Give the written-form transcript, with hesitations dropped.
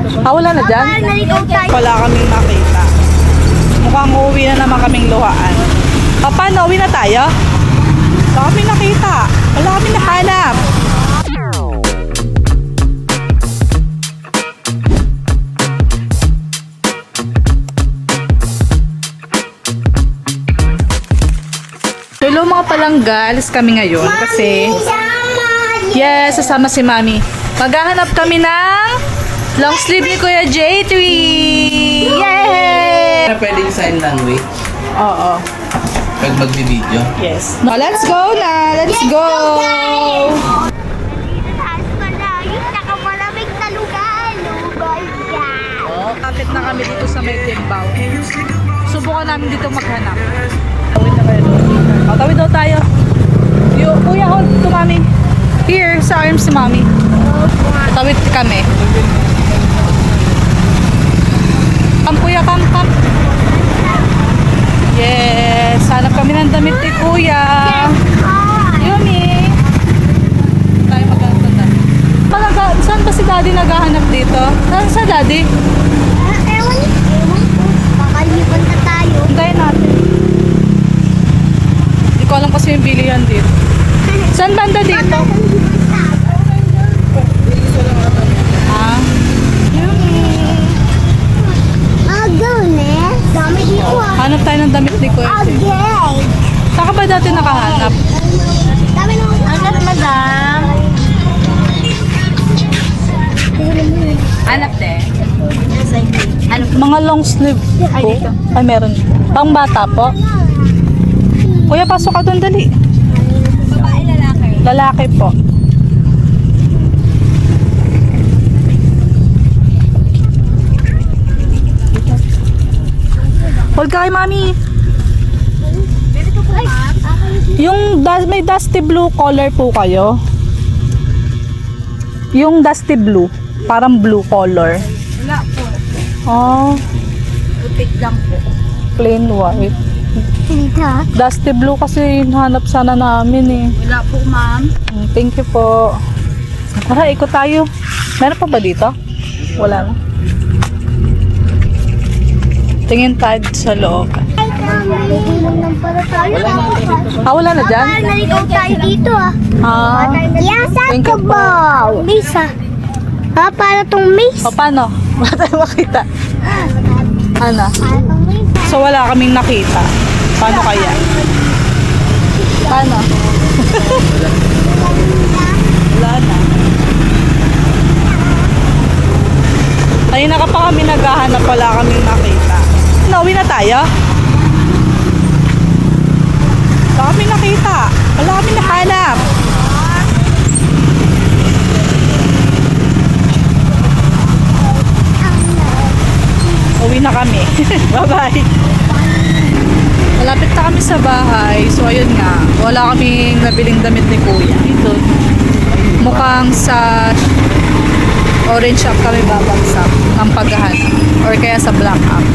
Wala na dyan? Wala kaming makita. Mukhang uuwi na naman kaming luhaan. Paano? Uwi na tayo? Wala kami nakita. Wala kami nahanap. Hello mga palangga, alis kami ngayon kasi yes, sasama si Mami. Maghahanap kami ng long sleeve ni Kuya J3. Yay! Pwedeng sign language Oo. pag magbi-video. Yes. No, let's go na! Let's go! Kapit na kami dito sa may Timbaw. Subukan namin dito maghanap. Tawid na kayo doon. Tawid daw tayo. Kuya, hold to Mami. Here, sa arms si Mami. Tawid kami. Come Kuya, come. Yes, hanap kami ng damit ni Kuya. Yumi. Tayo maghanap na. Saan ba si Daddy naghahanap dito? Saan sa Daddy? Ewan ko. Makalipan na tayo. Hintayin natin. Hindi ko alam kasi yung bilihan dito. Saan banda dito? Ah. Magaw, dami dito ah. Hanap tayo ng damit ni Kuya. Okay. Saan ka ba dati nakahanap? Dami nung agad, madam. Hanap din. Mga long sleeve po. Ay, meron. Pang bata po. Kuya, pasok ka doon, dali. Babae, lalaki. Lalaki po. Hold ka kay Mami. Yung may dusty blue color po kayo. Yung dusty blue. Parang blue color. Wala po. Oh, Upit lang po. plain white. Tinta. Dusty blue kasi hanap sana namin eh. Wala po, ma'am. Thank you po. Tara, ikot tayo. Meron pa ba dito? Wala na. Tingin tayo sa loob. Bibulong lang pala tayo. Wala na dyan? Naligaw tayo dito ah. Yasa Thank ka you po. ba? Lisa. Para tong miss. Paano? Wala tayo makita. Ano? Para tong miss. So wala kaming nakita. Paano kaya? Paano? Wala na. Ayun na ka pa kami naghahanap, wala kaming nakita. Nauwi na tayo? Wala kami nakita. Wala kami nahanap. Uwi na kami. Bye-bye. Malapit na kami sa bahay. So ayun nga, wala kaming nabiling damit ni Kuya. Ito. Mukhang sa orange shop kami babagsak ang paghahanap. Or kaya sa black app.